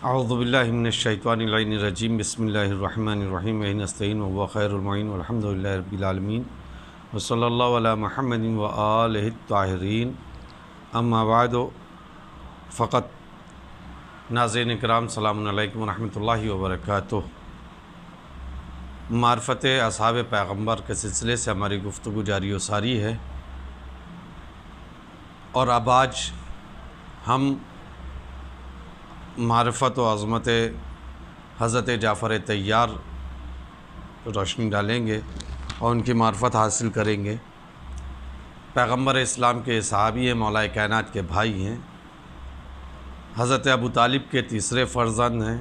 اعوذ باللہ من الشیطان الرجیم بسم اللہ الرحمن الرحیم نستعین و خیر المعین والحمد للہ رب العالمین وصلی اللہ علی محمد و آلہ الطاہرین اما بعد فقط ناظرین کرام سلام علیکم ورحمۃ اللہ وبرکاتہ۔ معرفت اصحاب پیغمبر کے سلسلے سے ہماری گفتگو جاری و ساری ہے، اور اب آج ہم معرفت و عظمت حضرت جعفر طیار روشنی ڈالیں گے اور ان کی معرفت حاصل کریں گے۔ پیغمبر اسلام کے صحابی ہیں، مولا کائنات کے بھائی ہیں، حضرت ابو طالب کے تیسرے فرزند ہیں۔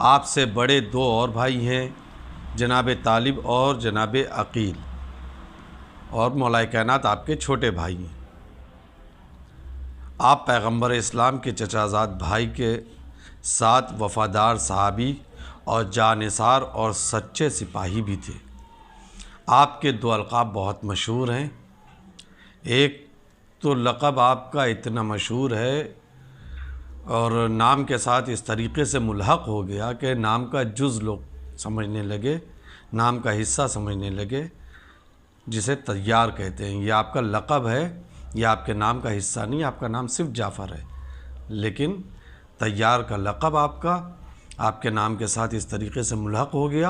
آپ سے بڑے دو اور بھائی ہیں، جناب طالب اور جناب عقیل، اور مولا کائنات آپ کے چھوٹے بھائی ہیں۔ آپ پیغمبر اسلام کے چچا زاد بھائی کے ساتھ وفادار صحابی اور جانثار اور سچے سپاہی بھی تھے۔ آپ کے دو القاب بہت مشہور ہیں۔ ایک تو لقب آپ کا اتنا مشہور ہے اور نام کے ساتھ اس طریقے سے ملحق ہو گیا کہ نام کا جز لوگ سمجھنے لگے، نام کا حصہ سمجھنے لگے، جسے طیار کہتے ہیں۔ یہ آپ کا لقب ہے، یہ آپ کے نام کا حصہ نہیں، آپ کا نام صرف جعفر ہے، لیکن طیار کا لقب آپ کے نام کے ساتھ اس طریقے سے ملحق ہو گیا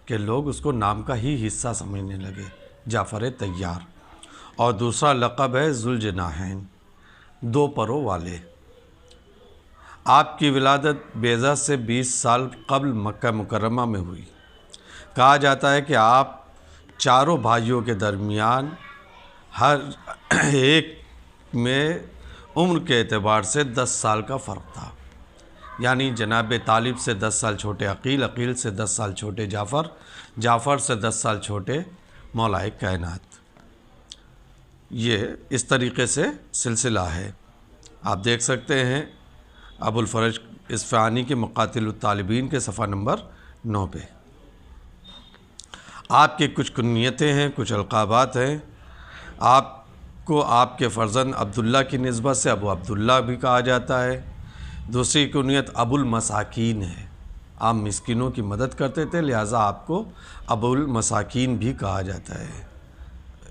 کہ لوگ اس کو نام کا ہی حصہ سمجھنے لگے، جعفر طیار۔ اور دوسرا لقب ہے ذوالجناحین، دو پروں والے۔ آپ کی ولادت بیضہ سے 20 سال قبل مکہ مکرمہ میں ہوئی۔ کہا جاتا ہے کہ آپ چاروں بھائیوں کے درمیان ہر ایک میں عمر کے اعتبار سے 10 سال کا فرق تھا، یعنی جناب طالب سے 10 سال چھوٹے عقیل، عقیل سے 10 سال چھوٹے جعفر، جعفر سے 10 سال چھوٹے مولا کائنات۔ یہ اس طریقے سے سلسلہ ہے۔ آپ دیکھ سکتے ہیں ابو الفرج اصفہانی کے مقاتل الطالبین کے صفحہ نمبر 9 پہ۔ آپ کی کچھ کنیتیں ہیں، کچھ القابات ہیں۔ آپ کو آپ کے فرزند عبداللہ کی نسبت سے ابو عبداللہ بھی کہا جاتا ہے۔ دوسری کنیت ابو المساکین ہے، آپ مسکینوں کی مدد کرتے تھے، لہٰذا آپ کو ابو المساکین بھی کہا جاتا ہے۔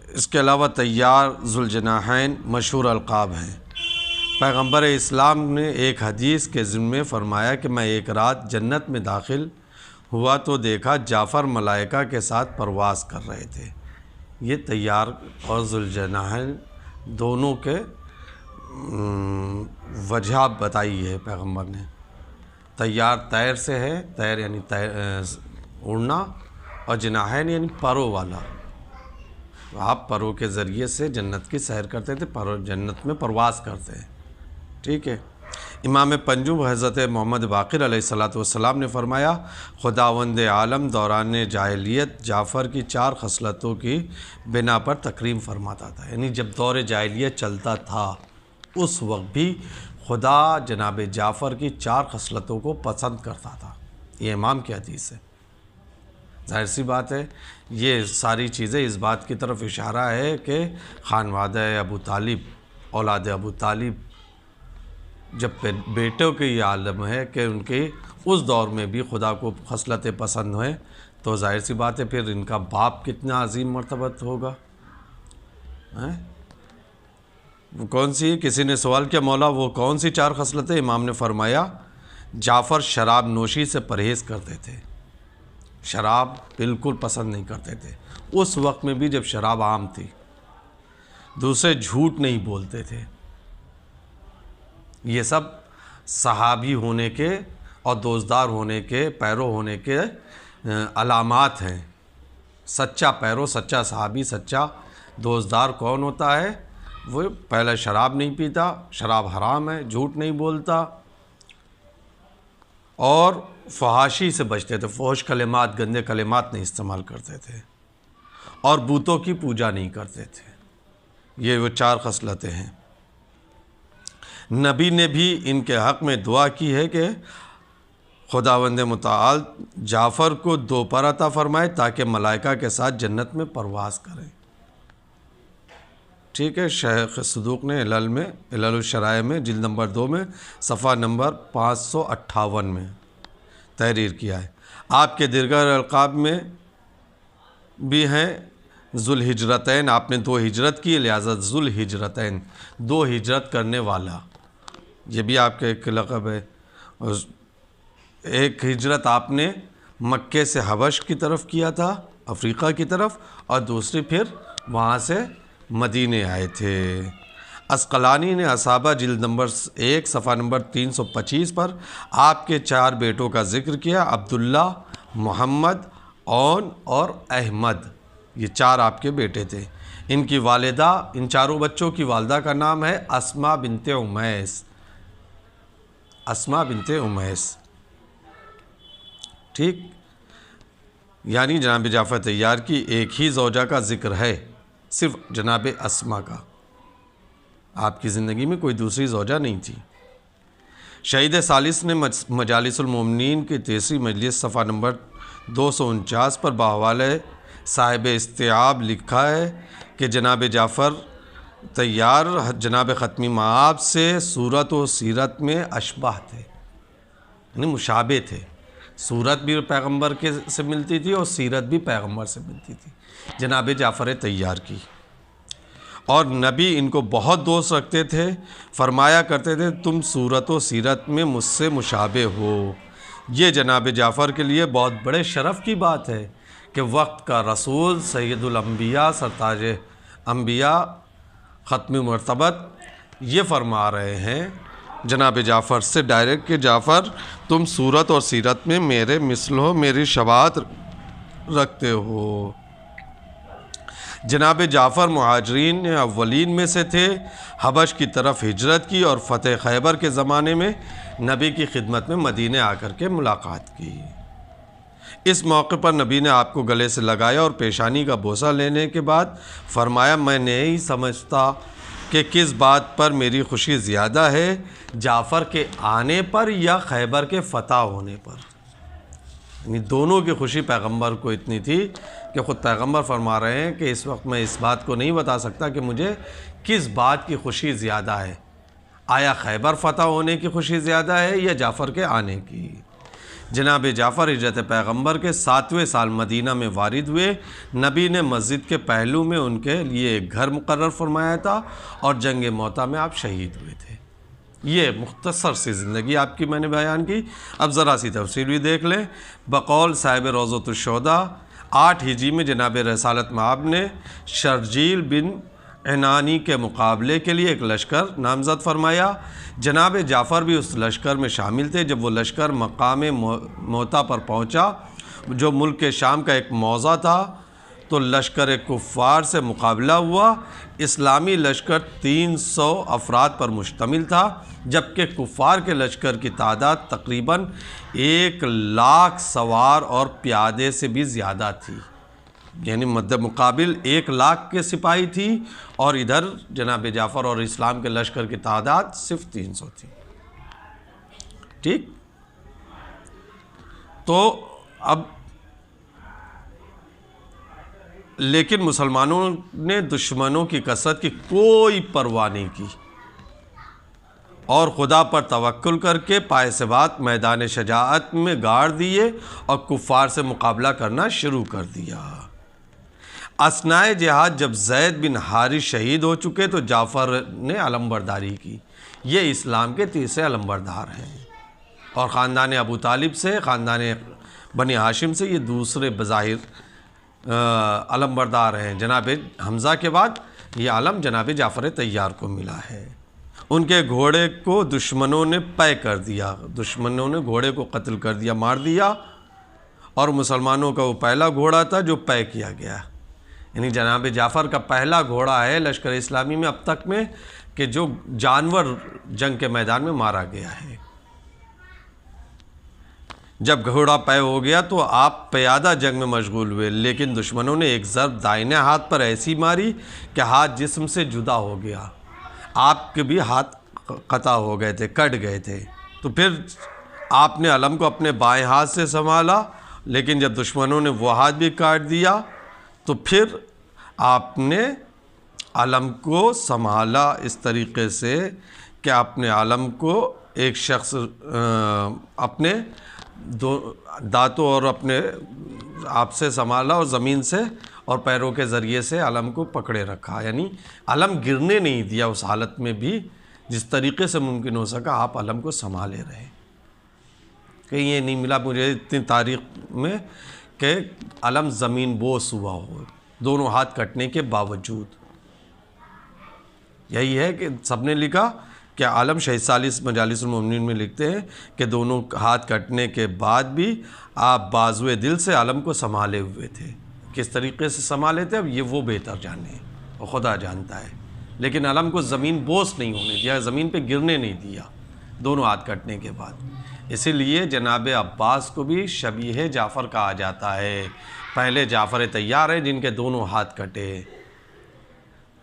اس کے علاوہ طیار، ذوالجناحین مشہور القاب ہیں۔ پیغمبر اسلام نے ایک حدیث کے ضمن فرمایا کہ میں ایک رات جنت میں داخل ہوا تو دیکھا جعفر ملائکہ کے ساتھ پرواز کر رہے تھے۔ یہ طیار اور ذوالجناحین دونوں کے وجہ بتائی ہے پیغمبر نے۔ طیار طیر سے ہے، طیر یعنی اڑنا، اور جناحین یعنی پروں والا۔ آپ پروں کے ذریعے سے جنت کی سیر کرتے تھے، جنت میں پرواز کرتے ہیں، ٹھیک ہے۔ امام پنجم حضرت محمد باقر علیہ السلام نے فرمایا، خداوند عالم دوران جاہلیت جعفر کی 4 خصلتوں کی بنا پر تکریم فرماتا تھا، یعنی جب دور جاہلیت چلتا تھا اس وقت بھی خدا جناب جعفر کی 4 خصلتوں کو پسند کرتا تھا۔ یہ امام کی حدیث ہے۔ ظاہر سی بات ہے، یہ ساری چیزیں اس بات کی طرف اشارہ ہے کہ خانوادہ ابو طالب، اولاد ابو طالب، جب بیٹوں کے یہ عالم ہے کہ ان کے اس دور میں بھی خدا کو خصلتیں پسند ہوئیں، تو ظاہر سی بات ہے پھر ان کا باپ کتنا عظیم مرتبت ہوگا۔ کون سی؟ کسی نے سوال کیا مولا وہ کون سی 4 خصلتیں؟ امام نے فرمایا جعفر شراب نوشی سے پرہیز کرتے تھے، شراب بالکل پسند نہیں کرتے تھے اس وقت میں بھی جب شراب عام تھی۔ دوسرے جھوٹ نہیں بولتے تھے۔ یہ سب صحابی ہونے کے اور دوستدار ہونے کے، پیرو ہونے کے علامات ہیں۔ سچا پیرو، سچا صحابی، سچا دوستدار کون ہوتا ہے؟ وہ پہلے شراب نہیں پیتا، شراب حرام ہے، جھوٹ نہیں بولتا، اور فحاشی سے بچتے تھے، فحش کلمات، گندے کلمات نہیں استعمال کرتے تھے، اور بتوں کی پوجا نہیں کرتے تھے۔ یہ وہ 4 خصلتیں ہیں۔ نبی نے بھی ان کے حق میں دعا کی ہے کہ خداوند متعال جعفر کو 2 پر عطا فرمائے تاکہ ملائکہ کے ساتھ جنت میں پرواز کریں، ٹھیک ہے، شیخ صدوق نے علل الشرائع میں جلد نمبر 2 میں صفحہ نمبر 558 میں تحریر کیا ہے۔ آپ کے دیگر القاب میں بھی ہیں ذوالہجرتین، آپ نے 2 ہجرت کی، لہذا ذوالہجرتین 2 ہجرت کرنے والا، یہ بھی آپ کا ایک لقب ہے۔ ایک ہجرت آپ نے مکے سے حبش کی طرف کیا تھا، افریقہ کی طرف، اور دوسری پھر وہاں سے مدینے آئے تھے۔ عسقلانی نے اصابہ جلد نمبر 1 صفحہ نمبر 325 پر آپ کے 4 بیٹوں کا ذکر کیا، عبداللہ، محمد، اون اور احمد، یہ 4 آپ کے بیٹے تھے۔ ان کی والدہ، ان چاروں بچوں کی والدہ کا نام ہے اسماء بنت امیس، اسماء بنت امیس، ٹھیک، یعنی جناب جعفر طیار کی ایک ہی زوجہ کا ذکر ہے، صرف جناب اسماء کا، آپ کی زندگی میں کوئی دوسری زوجہ نہیں تھی۔ شہید ثالث نے مجالس المومنین کی 3ری مجلس صفحہ نمبر 249 پر بحوالہ صاحب استیعاب لکھا ہے کہ جناب جعفر طیار جناب ختمی مآب سے صورت و سیرت میں اشباہ تھے، یعنی مشابہ تھے، صورت بھی پیغمبر کے سے ملتی تھی اور سیرت بھی پیغمبر سے ملتی تھی جناب جعفر طیار کی، اور نبی ان کو بہت دوست رکھتے تھے، فرمایا کرتے تھے تم صورت و سیرت میں مجھ سے مشابہ ہو۔ یہ جناب جعفر کے لیے بہت بڑے شرف کی بات ہے کہ وقت کا رسول سید الانبیاء سرتاج انبیاء ختم مرتبت یہ فرما رہے ہیں جناب جعفر سے ڈائریکٹ کہ جعفر تم صورت اور سیرت میں میرے مثل ہو، میری شباہت رکھتے ہو۔ جناب جعفر مہاجرین اولین میں سے تھے، حبش کی طرف ہجرت کی اور فتح خیبر کے زمانے میں نبی کی خدمت میں مدینے آ کر کے ملاقات کی۔ اس موقع پر نبی نے آپ کو گلے سے لگایا اور پیشانی کا بوسہ لینے کے بعد فرمایا میں نہیں سمجھتا کہ کس بات پر میری خوشی زیادہ ہے، جعفر کے آنے پر یا خیبر کے فتح ہونے پر، یعنی دونوں کی خوشی پیغمبر کو اتنی تھی کہ خود پیغمبر فرما رہے ہیں کہ اس وقت میں اس بات کو نہیں بتا سکتا کہ مجھے کس بات کی خوشی زیادہ ہے، آیا خیبر فتح ہونے کی خوشی زیادہ ہے یا جعفر کے آنے کی۔ جناب جعفر ہجرت پیغمبر کے 7ویں سال مدینہ میں وارد ہوئے، نبی نے مسجد کے پہلو میں ان کے لیے ایک گھر مقرر فرمایا تھا اور جنگ موطا میں آپ شہید ہوئے تھے۔ یہ مختصر سی زندگی آپ کی میں نے بیان کی، اب ذرا سی تفصیل بھی دیکھ لیں۔ بقول صاحب روضۃ الشہداء 8 ہجری میں جناب رسالت مآب نے شرجیل بن عنانی کے مقابلے کے لیے ایک لشکر نامزد فرمایا، جناب جعفر بھی اس لشکر میں شامل تھے۔ جب وہ لشکر مقام موطا پر پہنچا جو ملک شام کا ایک موضع تھا تو لشکر کفار سے مقابلہ ہوا۔ اسلامی لشکر 300 افراد پر مشتمل تھا، جبکہ کفار کے لشکر کی تعداد تقریباً 1,00,000 سوار اور پیادے سے بھی زیادہ تھی، یعنی مد مقابل 1,00,000 کے سپاہی تھی اور ادھر جناب جعفر اور اسلام کے لشکر کی تعداد صرف 300 تھی، ٹھیک۔ تو اب لیکن مسلمانوں نے دشمنوں کی کثرت کی کوئی پرواہ نہیں کی اور خدا پر توکل کر کے پائے ثبات میدان شجاعت میں گاڑ دیے اور کفار سے مقابلہ کرنا شروع کر دیا۔ اثنائے جہاد جب زید بن حارث شہید ہو چکے تو جعفر نے علمبرداری کی، یہ اسلام کے تیسرے علمبردار ہیں، اور خاندان ابو طالب سے، خاندان بنی ہاشم سے یہ دوسرے بظاہر علمبردار ہیں۔ جناب حمزہ کے بعد یہ علم جناب جعفر طیار کو ملا ہے۔ ان کے گھوڑے کو دشمنوں نے پے کر دیا، دشمنوں نے گھوڑے کو قتل کر دیا، مار دیا، اور مسلمانوں کا وہ پہلا گھوڑا تھا جو پے کیا گیا، یعنی جناب جعفر کا پہلا گھوڑا ہے لشکر اسلامی میں اب تک میں کہ جو جانور جنگ کے میدان میں مارا گیا ہے۔ جب گھوڑا پے ہو گیا تو آپ پیادہ جنگ میں مشغول ہوئے، لیکن دشمنوں نے ایک ضرب دائنے ہاتھ پر ایسی ماری کہ ہاتھ جسم سے جدا ہو گیا، آپ کے بھی ہاتھ قطع ہو گئے تھے، کٹ گئے تھے۔ تو پھر آپ نے علم کو اپنے بائیں ہاتھ سے سنبھالا، لیکن جب دشمنوں نے وہ ہاتھ بھی کاٹ دیا تو پھر آپ نے علم کو سنبھالا اس طریقے سے کہ اپنے علم کو ایک شخص اپنے دانتوں اور اپنے آپ سے سنبھالا اور زمین سے اور پیروں کے ذریعے سے علم کو پکڑے رکھا، یعنی علم گرنے نہیں دیا اس حالت میں بھی، جس طریقے سے ممکن ہو سکا آپ علم کو سنبھالے رہے۔ کہیں یہ نہیں ملا مجھے اتنی تاریخ میں کہ علم زمین بوس ہوا ہو دونوں ہاتھ کٹنے کے باوجود۔ یہی ہے کہ سب نے لکھا کہ عالم شہید ثالث مجالس المؤمنین میں لکھتے ہیں کہ دونوں ہاتھ کٹنے کے بعد بھی آپ بازوئے دل سے عالم کو سنبھالے ہوئے تھے۔ کس طریقے سے سنبھالے تھے اب یہ وہ بہتر جانے اور خدا جانتا ہے، لیکن علم کو زمین بوس نہیں ہونے دیا، زمین پہ گرنے نہیں دیا دونوں ہاتھ کٹنے کے بعد۔ اسی لیے جناب عباس کو بھی شبیہ جعفر کہا جاتا ہے۔ پہلے جعفر طیار ہیں جن کے دونوں ہاتھ کٹے،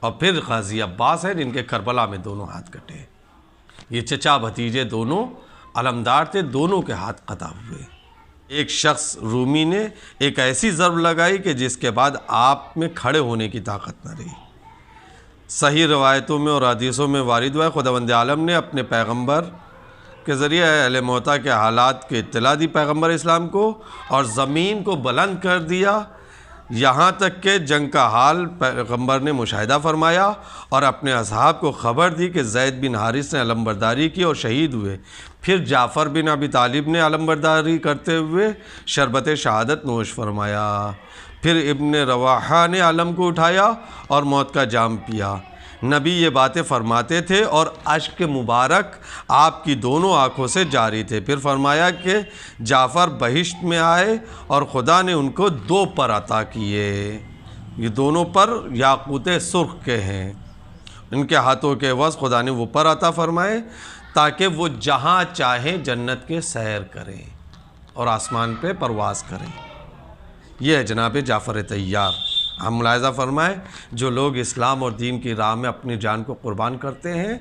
اور پھر غازی عباس ہیں جن کے کربلا میں دونوں ہاتھ کٹے۔ یہ چچا بھتیجے دونوں علمدار تھے، دونوں کے ہاتھ قطع ہوئے۔ ایک شخص رومی نے ایک ایسی ضرب لگائی کہ جس کے بعد آپ میں کھڑے ہونے کی طاقت نہ رہی۔ صحیح روایتوں میں اور حدیثوں میں وارد ہوا ہے خداوند عالم نے اپنے پیغمبر کے ذریعے اہل موتیٰ کے حالات کی اطلاع دی پیغمبر اسلام کو، اور زمین کو بلند کر دیا، یہاں تک کہ جنگ کا حال پیغمبر نے مشاہدہ فرمایا اور اپنے اصحاب کو خبر دی کہ زید بن حارث نے علمبرداری کی اور شہید ہوئے۔ پھر جعفر بن ابی طالب نے علمبرداری کرتے ہوئے شربت شہادت نوش فرمایا۔ پھر ابن رواحہ نے علم کو اٹھایا اور موت کا جام پیا۔ نبی یہ باتیں فرماتے تھے اور اشک مبارک آپ کی دونوں آنکھوں سے جاری تھے۔ پھر فرمایا کہ جعفر بہشت میں آئے اور خدا نے ان کو 2 پر عطا کیے، یہ دونوں پر یاقوت سرخ کے ہیں، ان کے ہاتھوں کے عوض خدا نے وہ پر عطا فرمائے تاکہ وہ جہاں چاہیں جنت کے سیر کریں اور آسمان پہ پرواز کریں۔ یہ ہے جناب جعفر طیار۔ ہم ملاحظہ فرمائیں جو لوگ اسلام اور دین کی راہ میں اپنی جان کو قربان کرتے ہیں،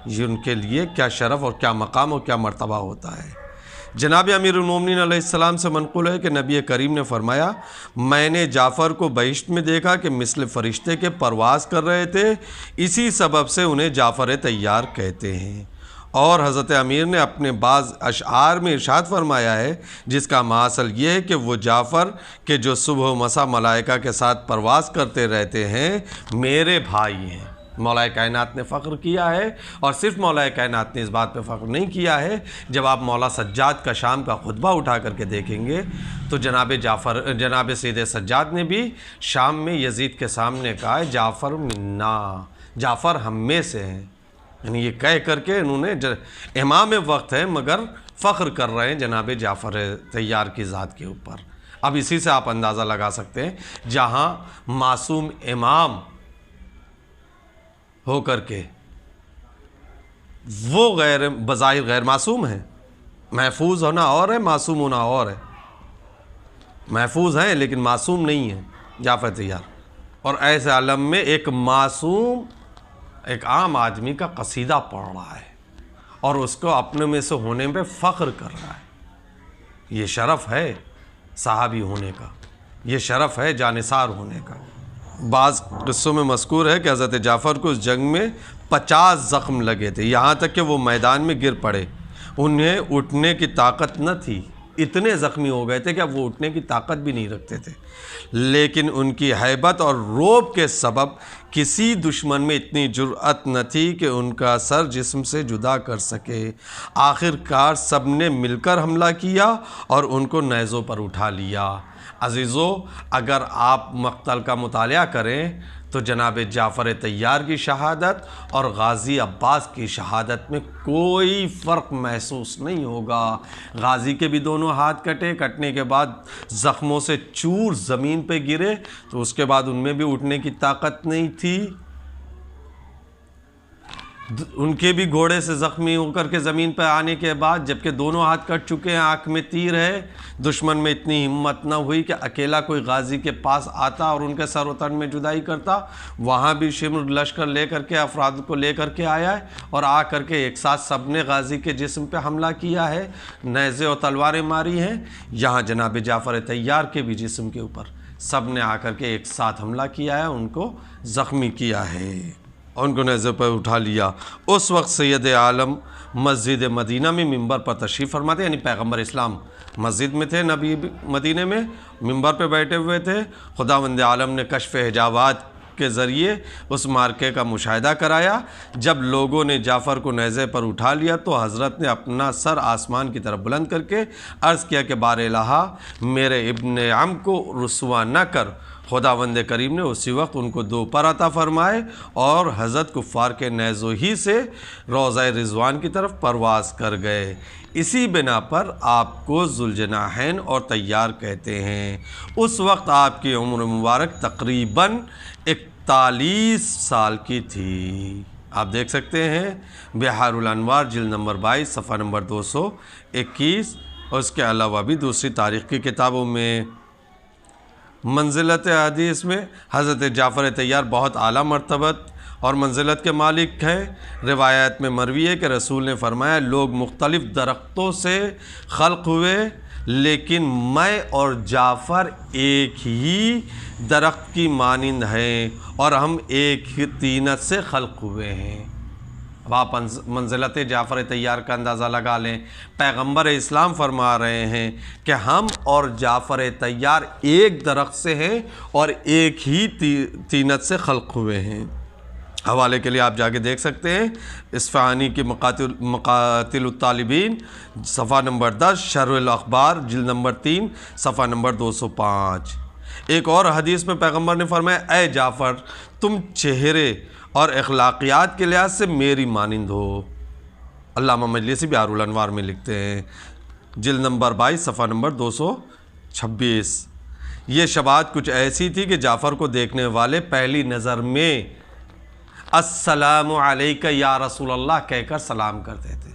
یہ ان کے لیے کیا شرف اور کیا مقام اور کیا مرتبہ ہوتا ہے۔ جناب امیر المومنین علیہ السلام سے منقول ہے کہ نبی کریم نے فرمایا، میں نے جعفر کو بہشت میں دیکھا کہ مثل فرشتے کے پرواز کر رہے تھے، اسی سبب سے انہیں جعفر طیار کہتے ہیں۔ اور حضرت امیر نے اپنے بعض اشعار میں ارشاد فرمایا ہے جس کا ماصل یہ ہے کہ وہ جعفر کہ جو صبح و مساء ملائکہ کے ساتھ پرواز کرتے رہتے ہیں میرے بھائی ہیں۔ مولا کائنات نے فخر کیا ہے، اور صرف مولا کائنات نے اس بات پہ فخر نہیں کیا ہے۔ جب آپ مولا سجاد کا شام کا خطبہ اٹھا کر کے دیکھیں گے تو جناب سید سجاد نے بھی شام میں یزید کے سامنے کہا ہے جعفر منا، جعفر ہم میں سے ہیں، یعنی یہ کہہ کر کے انہوں نے امام وقت ہے مگر فخر کر رہے ہیں جناب جعفر طیار کی ذات کے اوپر۔ اب اسی سے آپ اندازہ لگا سکتے ہیں جہاں معصوم امام ہو کر کے وہ بظاہر غیر معصوم ہیں، محفوظ ہونا اور ہے، معصوم ہونا اور ہے۔ محفوظ ہیں لیکن معصوم نہیں ہیں جعفر طیار، اور ایسے عالم میں ایک معصوم ایک عام آدمی کا قصیدہ پڑھ رہا ہے اور اس کو اپنے میں سے ہونے پہ فخر کر رہا ہے۔ یہ شرف ہے صحابی ہونے کا، یہ شرف ہے جانثار ہونے کا۔ بعض قصوں میں مذکور ہے کہ حضرت جعفر کو اس جنگ میں 50 زخم لگے تھے، یہاں تک کہ وہ میدان میں گر پڑے، انہیں اٹھنے کی طاقت نہ تھی، اتنے زخمی ہو گئے تھے کہ اب وہ اٹھنے کی طاقت بھی نہیں رکھتے تھے، لیکن ان کی ہیبت اور رعب کے سبب کسی دشمن میں اتنی جرأت نہ تھی کہ ان کا سر جسم سے جدا کر سکے۔ آخر کار سب نے مل کر حملہ کیا اور ان کو نیزوں پر اٹھا لیا۔ عزیزو، اگر آپ مقتل کا مطالعہ کریں تو جناب جعفر طیار کی شہادت اور غازی عباس کی شہادت میں کوئی فرق محسوس نہیں ہوگا۔ غازی کے بھی دونوں ہاتھ کٹے، کٹنے کے بعد زخموں سے چور زمین پہ گرے تو اس کے بعد ان میں بھی اٹھنے کی طاقت نہیں تھی، ان کے بھی گھوڑے سے زخمی ہو کر کے زمین پہ آنے کے بعد جبکہ دونوں ہاتھ کٹ چکے ہیں، آنکھ میں تیر ہے، دشمن میں اتنی ہمت نہ ہوئی کہ اکیلا کوئی غازی کے پاس آتا اور ان کے سر و تن میں جدائی کرتا۔ وہاں بھی شمر لشکر لے کر کے افراد کو لے کر کے آیا ہے اور آ کر کے ایک ساتھ سب نے غازی کے جسم پہ حملہ کیا ہے، نیزے اور تلواریں ماری ہیں۔ یہاں جناب جعفر طیار کے بھی جسم کے اوپر سب نے آ کر کے ایک ساتھ حملہ کیا ہے، ان کو زخمی کیا ہے اور ان کو نیزے پر اٹھا لیا۔ اس وقت سید عالم مسجد مدینہ میں ممبر پر تشریف فرماتے، یعنی پیغمبر اسلام مسجد میں تھے، نبی مدینہ میں ممبر پہ بیٹھے ہوئے تھے۔ خداوند عالم نے کشف حجابات کے ذریعے اس مارکے کا مشاہدہ کرایا۔ جب لوگوں نے جعفر کو نیزے پر اٹھا لیا تو حضرت نے اپنا سر آسمان کی طرف بلند کر کے عرض کیا کہ بار الہا، میرے ابن عم کو رسوا نہ کر۔ خداوند کریم نے اسی وقت ان کو 2 پر عطا فرمائے اور حضرت کفار کے نیزوں ہی سے روضہ رضوان کی طرف پرواز کر گئے۔ اسی بنا پر آپ کو ذوالجناحین اور طیار کہتے ہیں۔ اس وقت آپ کی عمر مبارک تقریباً 41 سال کی تھی۔ آپ دیکھ سکتے ہیں بحار الانوار جلد نمبر 22 صفحہ نمبر 221، اور اس کے علاوہ بھی دوسری تاریخ کی کتابوں میں۔ منزلت حدیث میں حضرت جعفر طیار بہت اعلیٰ مرتبت اور منزلت کے مالک ہیں۔ روایت میں مروی ہے کہ رسول نے فرمایا، لوگ مختلف درختوں سے خلق ہوئے لیکن میں اور جعفر ایک ہی درخت کی مانند ہیں اور ہم ایک ہی طینت سے خلق ہوئے ہیں۔ اب آپ منزلت جعفر طیار کا اندازہ لگا لیں۔ پیغمبر اسلام فرما رہے ہیں کہ ہم اور جعفر طیار ایک درخت سے ہیں اور ایک ہی طینت سے خلق ہوئے ہیں۔ حوالے کے لیے آپ جا کے دیکھ سکتے ہیں اصفہانی کی مقاتل الطالبین صفحہ نمبر 10، شرح الاخبار جلد نمبر 3 صفحہ نمبر 205۔ ایک اور حدیث میں پیغمبر نے فرمایا، اے جعفر، تم چہرے اور اخلاقیات کے لحاظ سے میری مانند ہو۔ علامہ مجلسی بحار الانوار میں لکھتے ہیں جلد نمبر 22 صفحہ نمبر 226۔ یہ شباہت کچھ ایسی تھی کہ جعفر کو دیکھنے والے پہلی نظر میں السلام علیکہ یا رسول اللہ کہہ کر سلام کرتے تھے۔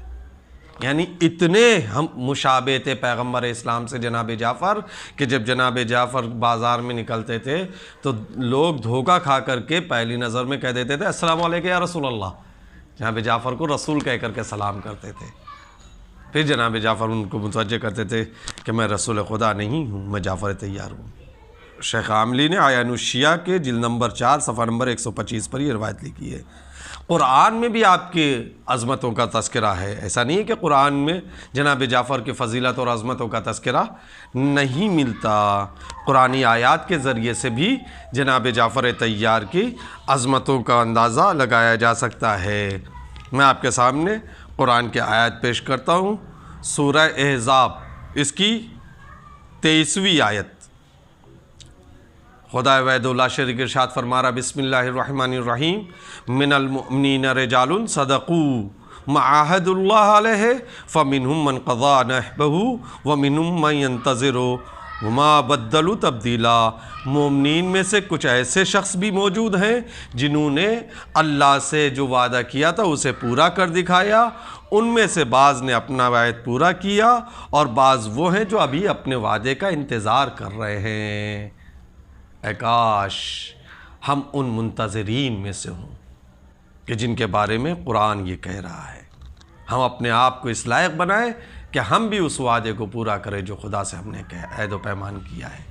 یعنی اتنے ہم مشابہ تھے پیغمبر اسلام سے جناب جعفر کہ جب جناب جعفر بازار میں نکلتے تھے تو لوگ دھوکہ کھا کر کے پہلی نظر میں کہہ دیتے تھے السلام علیکم یا رسول اللہ، جناب جعفر کو رسول کہہ کر کے سلام کرتے تھے۔ پھر جناب جعفر ان کو متوجہ کرتے تھے کہ میں رسول خدا نہیں ہوں، میں جعفر طیار ہوں۔ شیخ عاملی نے عیان الشیعہ کے جلد نمبر 4 صفحہ نمبر 125 پر یہ روایت لکھی ہے۔ قرآن میں بھی آپ کے عظمتوں کا تذکرہ ہے، ایسا نہیں ہے کہ قرآن میں جناب جعفر کی فضیلت اور عظمتوں کا تذکرہ نہیں ملتا۔ قرآنی آیات کے ذریعے سے بھی جناب جعفر طیار کی عظمتوں کا اندازہ لگایا جا سکتا ہے۔ میں آپ کے سامنے قرآن کی آیت پیش کرتا ہوں، سورہ احزاب اس کی 23ویں آیت۔ خدا وحدہ لا شریک ارشاد فرما رہا، بسم اللہ الرحمن الرحیم، من المؤمنین رجال صدقوا ما عاہدوا اللہ علیہ فمنہم من قضى نحبہ ومنہم من ينتظر وما بدلوا تبدیلا۔ مومنین میں سے کچھ ایسے شخص بھی موجود ہیں جنہوں نے اللہ سے جو وعدہ کیا تھا اسے پورا کر دکھایا، ان میں سے بعض نے اپنا وعدہ پورا کیا اور بعض وہ ہیں جو ابھی اپنے وعدے کا انتظار کر رہے ہیں۔ اے کاش ہم ان منتظرین میں سے ہوں کہ جن کے بارے میں قرآن یہ کہہ رہا ہے۔ ہم اپنے آپ کو اس لائق بنائیں کہ ہم بھی اس وعدے کو پورا کریں جو خدا سے ہم نے عہد و پیمان کیا ہے،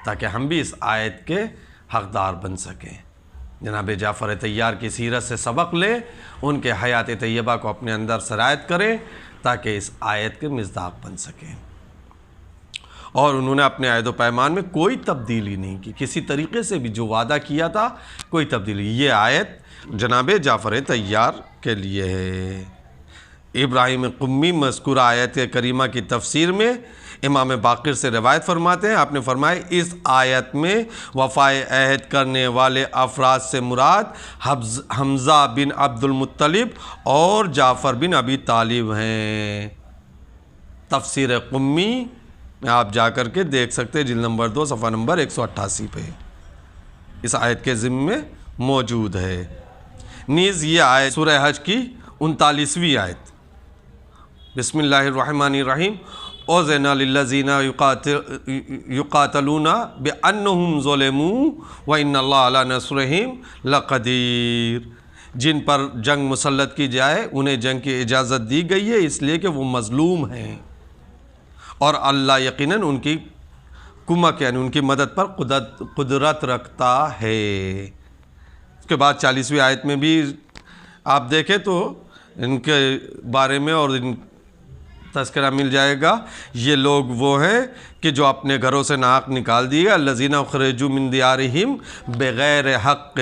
تاکہ ہم بھی اس آیت کے حقدار بن سکیں۔ جناب جعفر طیار کی سیرت سے سبق لیں، ان کے حیات طیبہ کو اپنے اندر سرایت کریں تاکہ اس آیت کے مصداق بن سکیں۔ اور انہوں نے اپنے عہد و پیمان میں کوئی تبدیلی نہیں کی، کسی طریقے سے بھی جو وعدہ کیا تھا کوئی تبدیلی۔ یہ آیت جناب جعفر طیار کے لیے ہے۔ ابراہیم قمی مذکورہ آیت کریمہ کی تفسیر میں امام باقر سے روایت فرماتے ہیں، آپ نے فرمایا اس آیت میں وفائے عہد کرنے والے افراد سے مراد حمزہ بن عبد المطلب اور جعفر بن ابی طالب ہیں۔ تفسیر قمی میں آپ جا کر کے دیکھ سکتے ہیں جلد نمبر 2 صفحہ نمبر 188 پہ اس آیت کے ضمن میں موجود ہے۔ نیز یہ آیت سورہ حج کی 39ویں آیت، بسم اللہ الرحمن الرحیم، اُذِنَ لِلَّذِينَ يُقَاتَلُونَ بِأَنَّهُمْ ظُلِمُوا وَإِنَّ اللَّهَ عَلَىٰ نَصْرِهِمْ لَقَدِيرٌ۔ جن پر جنگ مسلط کی جائے انہیں جنگ کی اجازت دی گئی ہے اس لیے کہ وہ مظلوم ہیں، اور اللہ یقیناً ان کی کمک یعنی ان کی مدد پر قدرت رکھتا ہے۔ اس کے بعد 40ویں آیت میں بھی آپ دیکھیں تو ان کے بارے میں اور ان تذکرہ مل جائے گا۔ یہ لوگ وہ ہیں کہ جو اپنے گھروں سے ناحق نکال دیے، الذین اخرجوا من دیارہم بغیر حق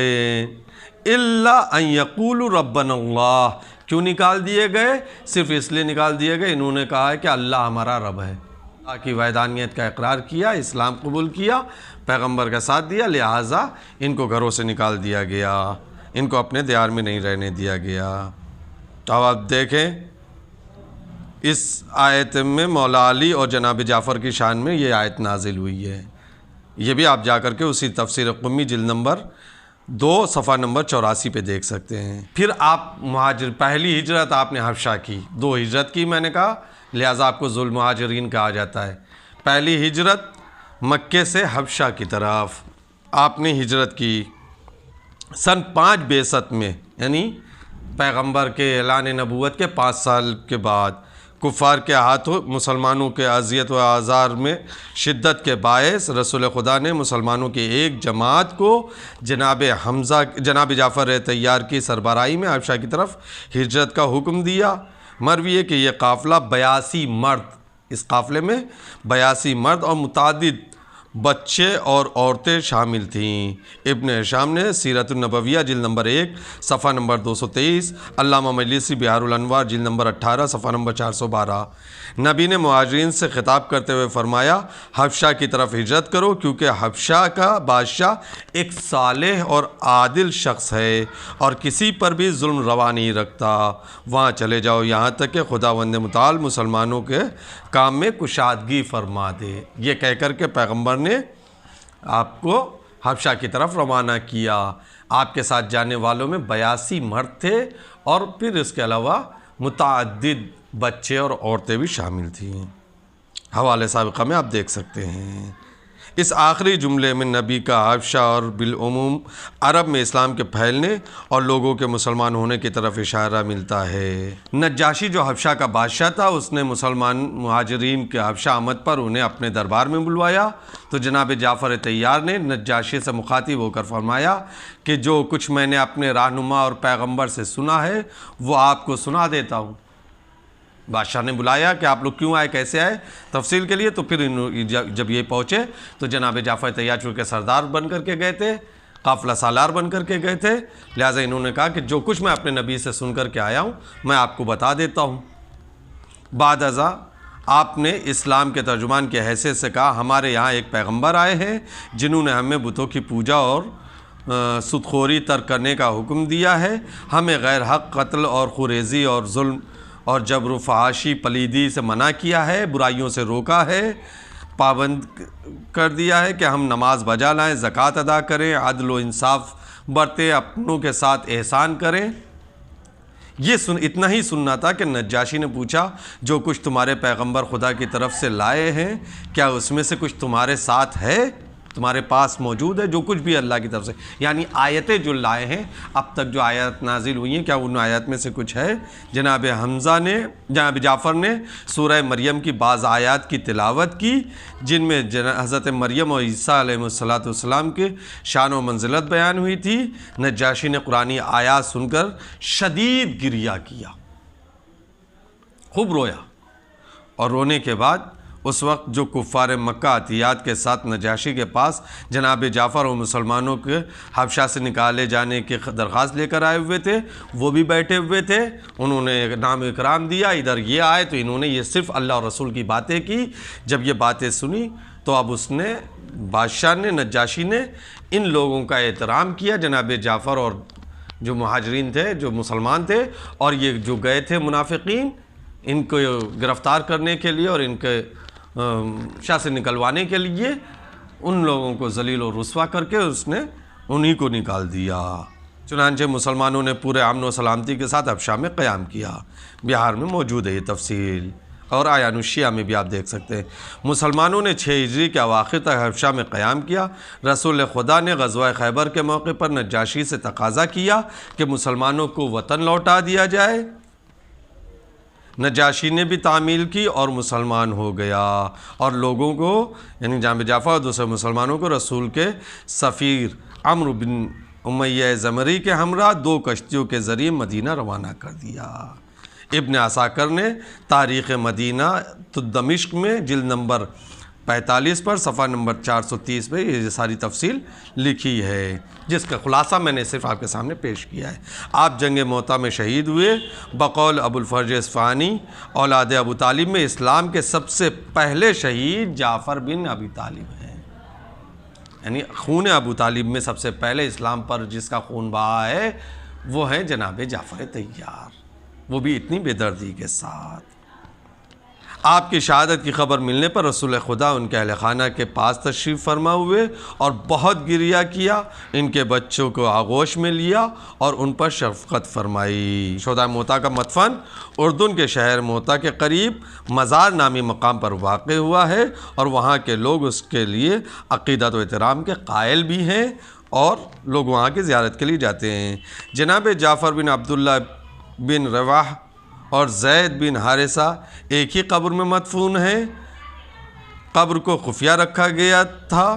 الا ان یقولوا ربنا اللہ۔ کیوں نکال دیے گئے؟ صرف اس لیے نکال دیے گئے انہوں نے کہا ہے کہ اللہ ہمارا رب ہے، اللہ کی وحدانیت کا اقرار کیا، اسلام قبول کیا، پیغمبر کا ساتھ دیا، لہٰذا ان کو گھروں سے نکال دیا گیا، ان کو اپنے دیار میں نہیں رہنے دیا گیا۔ تو اب آپ دیکھیں اس آیت میں مولا علی اور جناب جعفر کی شان میں یہ آیت نازل ہوئی ہے۔ یہ بھی آپ جا کر کے اسی تفسیر قمی جلد نمبر 2 صفحہ نمبر 84 پہ دیکھ سکتے ہیں۔ پھر آپ مہاجر، پہلی ہجرت آپ نے حبشہ کی، 2 ہجرت کی میں نے کہا، لہٰذا آپ کو ذو المہاجرین کہا جاتا ہے۔ پہلی ہجرت مکے سے حبشہ کی طرف آپ نے ہجرت کی سن 5 بعثت میں، یعنی پیغمبر کے اعلان نبوت کے 5 سال کے بعد کفار کے ہاتھوں مسلمانوں کے اذیت و آزار میں شدت کے باعث رسول خدا نے مسلمانوں کی ایک جماعت کو جناب جعفر طیار کی سربراہی میں حبشہ کی طرف ہجرت کا حکم دیا۔ مروی ہے کہ یہ قافلہ 82 مرد، اس قافلے میں 82 مرد اور متعدد بچے اور عورتیں شامل تھیں۔ ابن ہشام نے سیرت النبویہ جلد نمبر 1 صفحہ نمبر 223، علامہ مجلسی بہار الانوار جلد نمبر 18 صفحہ نمبر 412۔ نبی نے مہاجرین سے خطاب کرتے ہوئے فرمایا حبشہ کی طرف ہجرت کرو، کیونکہ حبشہ کا بادشاہ ایک صالح اور عادل شخص ہے اور کسی پر بھی ظلم روا نہیں رکھتا، وہاں چلے جاؤ یہاں تک کہ خداوند متعال مسلمانوں کے کام میں کشادگی فرما دے۔ یہ کہہ کر کے پیغمبر نے آپ کو حبشہ کی طرف روانہ کیا۔ آپ کے ساتھ جانے والوں میں 82 مرد تھے اور پھر اس کے علاوہ متعدد بچے اور عورتیں بھی شامل تھیں۔ حوالے سابقہ میں آپ دیکھ سکتے ہیں۔ اس آخری جملے میں نبی کا حبشہ اور بالعموم عرب میں اسلام کے پھیلنے اور لوگوں کے مسلمان ہونے کی طرف اشارہ ملتا ہے۔ نجاشی جو حبشہ کا بادشاہ تھا، اس نے مسلمان مہاجرین کے حبشہ آمد پر انہیں اپنے دربار میں بلوایا تو جناب جعفر طیار نے نجاشی سے مخاطب ہو کر فرمایا کہ جو کچھ میں نے اپنے رہنما اور پیغمبر سے سنا ہے وہ آپ کو سنا دیتا ہوں۔ بادشاہ نے بلایا کہ آپ لوگ کیوں آئے، کیسے آئے، تفصیل کے لیے۔ تو پھر جب یہ پہنچے تو جناب جعفر طیار چونکہ سردار بن کر کے گئے تھے، قافلہ سالار بن کر کے گئے تھے، لہٰذا انہوں نے کہا کہ جو کچھ میں اپنے نبی سے سن کر کے آیا ہوں میں آپ کو بتا دیتا ہوں۔ بعد ازاں آپ نے اسلام کے ترجمان کی حیثیت سے کہا ہمارے یہاں ایک پیغمبر آئے ہیں جنہوں نے ہمیں بتوں کی پوجا اور سودخوری ترک کرنے کا حکم دیا ہے، ہمیں غیر حق قتل اور خوریزی اور ظلم اور جبر و فحاشی پلیدی سے منع کیا ہے، برائیوں سے روکا ہے، پابند کر دیا ہے کہ ہم نماز بجا لائیں، زکوٰۃ ادا کریں، عدل و انصاف برتیں، اپنوں کے ساتھ احسان کریں۔ یہ اتنا ہی سننا تھا کہ نجاشی نے پوچھا جو کچھ تمہارے پیغمبر خدا کی طرف سے لائے ہیں کیا اس میں سے کچھ تمہارے ساتھ ہے، تمہارے پاس موجود ہے؟ جو کچھ بھی اللہ کی طرف سے، یعنی آیتیں جو لائے ہیں اب تک جو آیات نازل ہوئی ہیں، کیا ان آیات میں سے کچھ ہے؟ جناب جعفر نے سورہ مریم کی بعض آیات کی تلاوت کی جن میں حضرت مریم اور عیسیٰ علیہ السلام کے شان و منزلت بیان ہوئی تھی۔ نجاشی نے قرآنی آیات سن کر شدید گریہ کیا، خوب رویا، اور رونے کے بعد اس وقت جو کفار مکہ عطیات کے ساتھ نجاشی کے پاس جناب جعفر اور مسلمانوں کے حبشہ سے نکالے جانے کی درخواست لے کر آئے ہوئے تھے، وہ بھی بیٹھے ہوئے تھے، انہوں نے نام اکرام دیا، ادھر یہ آئے تو انہوں نے یہ صرف اللہ اور رسول کی باتیں کی۔ جب یہ باتیں سنی تو اب اس نے بادشاہ نے، نجاشی نے ان لوگوں کا احترام کیا، جناب جعفر اور جو مہاجرین تھے، جو مسلمان تھے، اور یہ جو گئے تھے منافقین، ان کو گرفتار کرنے کے لیے اور ان کے شاہ سے نکلوانے کے لیے ان لوگوں کو ذلیل و رسوا کر کے اس نے انہی کو نکال دیا۔ چنانچہ مسلمانوں نے پورے امن و سلامتی کے ساتھ حبشہ میں قیام کیا۔ بہار میں موجود ہے یہ تفصیل، اور آیان الشیعہ میں بھی آپ دیکھ سکتے ہیں۔ مسلمانوں نے 6 ہجری کے اواخر تک حبشہ میں قیام کیا۔ رسول خدا نے غزوہ خیبر کے موقع پر نجاشی سے تقاضا کیا کہ مسلمانوں کو وطن لوٹا دیا جائے۔ نجاشی نے بھی تعمیل کی اور مسلمان ہو گیا، اور لوگوں کو یعنی جناب جعفر اور دوسرے مسلمانوں کو رسول کے سفیر عمرو بن امیہ زمری کے ہمراہ 2 کشتیوں کے ذریعے مدینہ روانہ کر دیا۔ ابن عساکر نے تاریخ مدینہ دمشق میں جلد نمبر 45 پر صفحہ نمبر 430 پہ یہ ساری تفصیل لکھی ہے، جس کا خلاصہ میں نے صرف آپ کے سامنے پیش کیا ہے۔ آپ جنگ موطا میں شہید ہوئے۔ بقول ابو الفرج اصفہانی اولاد ابو طالب میں اسلام کے سب سے پہلے شہید جعفر بن ابی طالب ہیں، یعنی خون ابو طالب میں سب سے پہلے اسلام پر جس کا خون بہا ہے وہ ہیں جناب جعفر طیار، وہ بھی اتنی بے دردی کے ساتھ۔ آپ کی شہادت کی خبر ملنے پر رسول خدا ان کے اہل خانہ کے پاس تشریف فرما ہوئے اور بہت گریہ کیا، ان کے بچوں کو آغوش میں لیا اور ان پر شفقت فرمائی۔ شہدائے موتا کا مدفن اردن کے شہر موتا کے قریب مزار نامی مقام پر واقع ہوا ہے، اور وہاں کے لوگ اس کے لیے عقیدت و احترام کے قائل بھی ہیں اور لوگ وہاں کی زیارت کے لیے جاتے ہیں۔ جناب جعفر بن عبداللہ بن رواح اور زید بن حارثہ ایک ہی قبر میں مدفون ہیں۔ قبر کو خفیہ رکھا گیا تھا،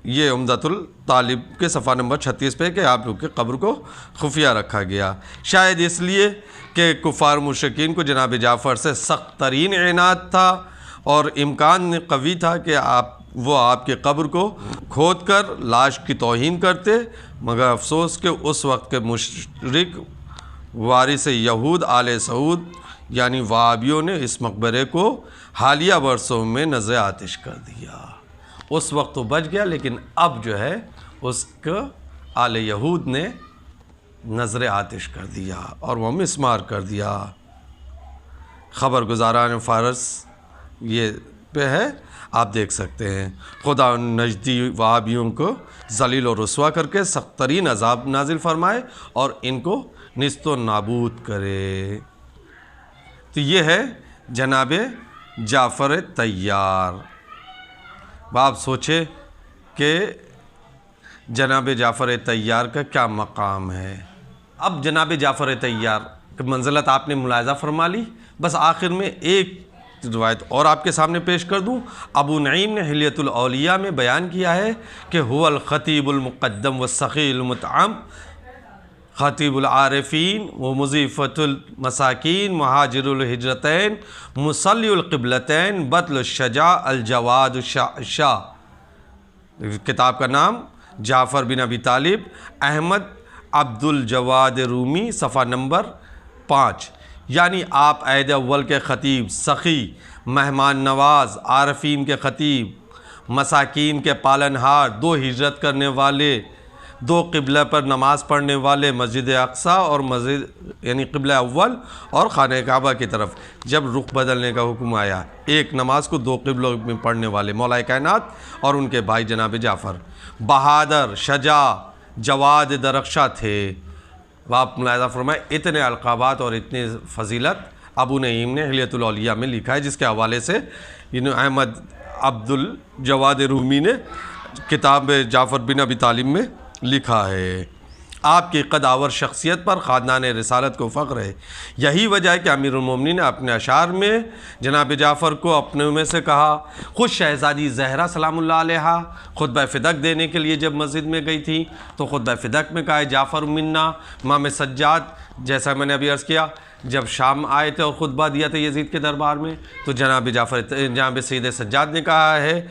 یہ عمدۃ الطالب کے صفحہ نمبر 36 پہ کہ آپ لوگ کے قبر کو خفیہ رکھا گیا، شاید اس لیے کہ کفار مشرکین کو جناب جعفر سے سخت ترین عناد تھا اور امکان قوی تھا کہ وہ آپ کے قبر کو کھود کر لاش کی توہین کرتے، مگر افسوس کہ اس وقت کے مشرک وارث یہود آل سعود یعنی وہابیوں نے اس مقبرے کو حالیہ برسوں میں نذر آتش کر دیا۔ اس وقت تو بچ گیا، لیکن اب جو ہے اس کو آل یہود نے نذر آتش کر دیا اور وہ مسمار کر دیا۔ خبر گزاران فارس یہ پہ ہے، آپ دیکھ سکتے ہیں۔ خدا ان نجدی وہابیوں کو ذلیل و رسوا کر کے سخت ترین عذاب نازل فرمائے اور ان کو نیست و نابود کرے۔ تو یہ ہے جناب جعفر طیار۔ آپ سوچے کہ جناب جعفر طیار کا کیا مقام ہے۔ اب جناب جعفر طیار کی منزلت آپ نے ملاحظہ فرما لی۔ بس آخر میں ایک روایت اور آپ کے سامنے پیش کر دوں۔ ابو نعیم نے حلیۃ الاولیاء میں بیان کیا ہے کہ هو الخطیب المقدم والسخی المطعم، خطیب العارفین و مضیفۃ المساکین، مہاجر الہجرتین، مصلی القبلتین، بطل الشجاع، الجواد الشاہ۔ کتاب کا نام جعفر بن ابی طالب، احمد عبد الجواد رومی، صفحہ نمبر 5۔ یعنی آپ عہد اول کے خطیب، سخی، مہمان نواز، عارفین کے خطیب، مساکین کے پالنہار، 2 ہجرت کرنے والے، 2 قبلہ پر نماز پڑھنے والے، مسجد اقصیٰ اور مسجد یعنی قبلہ اول اور خانہ کعبہ کی طرف جب رخ بدلنے کا حکم آیا، ایک نماز کو 2 قبلوں میں پڑھنے والے مولا کائنات اور ان کے بھائی جناب جعفر بہادر، شجاع، جواد درخشاں تھے۔ آپ ملاحظہ فرمائیں، اتنے القابات اور اتنی فضیلت ابو نعیم نے حلیۃ الاولیاء میں لکھا ہے، جس کے حوالے سے احمد عبد الجواد رومی نے کتاب جعفر بن ابی طالب میں لکھا ہے۔ آپ کی قدآور شخصیت پر خاندان رسالت کو فخر ہے۔ یہی وجہ ہے کہ امیر المومنین نے اپنے اشعار میں جناب جعفر کو اپنے میں سے کہا۔ خود شہزادی زہرا سلام اللہ علیہا خطبہ فدق دینے کے لیے جب مسجد میں گئی تھی تو خطبہ فدق میں کہا ہے جعفر منا۔ امام سجاد جیسا میں نے ابھی عرض کیا جب شام آئے تھے اور خطبہ دیا تھا یزید کے دربار میں تو جناب سید سجاد نے کہا ہے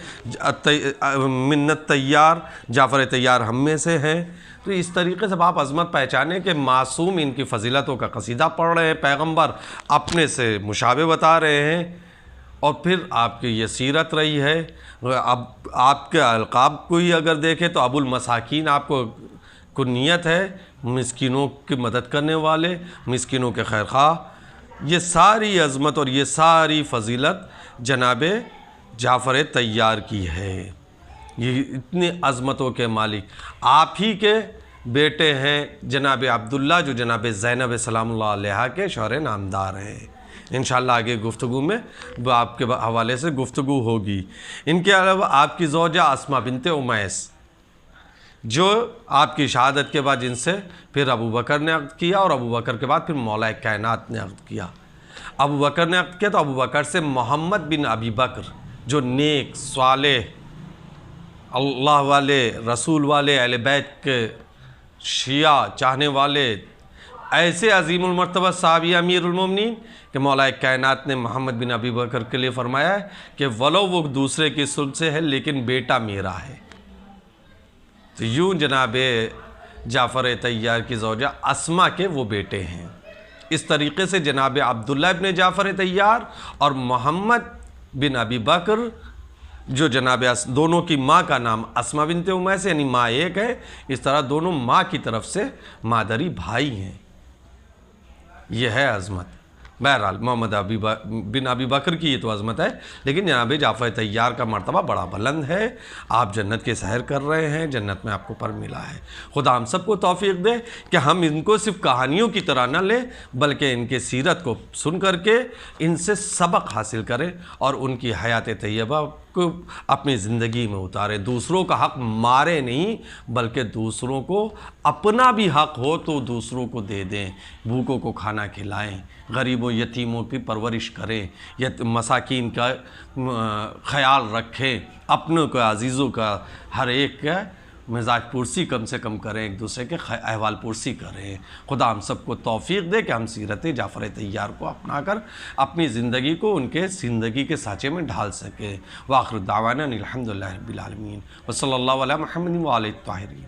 منت طیار، جعفر طیار ہم میں سے ہیں۔ تو اس طریقے سے آپ عظمت پہچانیں کہ معصوم ان کی فضیلتوں کا قصیدہ پڑھ رہے ہیں، پیغمبر اپنے سے مشابہ بتا رہے ہیں، اور پھر آپ کی یہ سیرت رہی ہے۔ اب آپ کے القاب کو ہی اگر دیکھیں تو ابو المساکین آپ کو نیت ہے، مسکینوں کی مدد کرنے والے، مسکینوں کے خیر خواہ۔ یہ ساری عظمت اور یہ ساری فضیلت جناب جعفر طیار کی ہے۔ یہ اتنی عظمتوں کے مالک آپ ہی کے بیٹے ہیں جناب عبداللہ، جو جناب زینب سلام اللہ علیہا کے شوہر نامدار ہیں۔ انشاءاللہ آگے گفتگو میں آپ کے حوالے سے گفتگو ہوگی۔ ان کے علاوہ آپ کی زوجہ اسماء بنت امیس، جو آپ کی شہادت کے بعد جن سے پھر ابو بکر نے عقد کیا اور ابو بکر کے بعد پھر مولا کائنات نے عقد کیا۔ ابو بکر نے عقد کیا تو ابو بکر سے محمد بن ابی بکر جو نیک صالح اللہ والے رسول والے اہل بیت کے شیعہ چاہنے والے ایسے عظیم المرتبہ صحابی امیر المومنین کہ مولا کائنات نے محمد بن ابی بکر کے لیے فرمایا ہے کہ ولو وہ دوسرے کی سلب سے ہے لیکن بیٹا میرا ہے۔ تو یوں جناب جعفر طیار کی زوجہ اسما کے وہ بیٹے ہیں۔ اس طریقے سے جناب عبداللہ ابن جعفر طیار اور محمد بن ابی بکر جو جناب دونوں کی ماں کا نام اسما بنت امیس یعنی ماں ایک ہے، اس طرح دونوں ماں کی طرف سے مادری بھائی ہیں۔ یہ ہے عظمت۔ بہرحال محمد بن ابی بکر کی یہ تو عظمت ہے، لیکن جناب جعفر طیار کا مرتبہ بڑا بلند ہے۔ آپ جنت کے سحر کر رہے ہیں، جنت میں آپ کو پر ملا ہے۔ خدا ہم سب کو توفیق دے کہ ہم ان کو صرف کہانیوں کی طرح نہ لیں بلکہ ان کے سیرت کو سن کر کے ان سے سبق حاصل کریں اور ان کی حیات طیبہ کو اپنی زندگی میں اتاریں۔ دوسروں کا حق مارے نہیں بلکہ دوسروں کو اپنا بھی حق ہو تو دوسروں کو دے دیں، بھوکوں کو کھانا کھلائیں، غریبوں یتیموں کی پرورش کریں، مساکین کا خیال رکھیں، اپنوں کا عزیزوں کا ہر ایک کا مزاج پرسی کم سے کم کریں، ایک دوسرے کے احوال پرسی کریں۔ خدا ہم سب کو توفیق دے کہ ہم سیرت جعفر طیار کو اپنا کر اپنی زندگی کو ان کے زندگی کے سانچے میں ڈھال سکیں۔ وآخر دعوانا الحمدللہ رب العالمین وصلی اللہ علی محمد وآلہ الطاہرین۔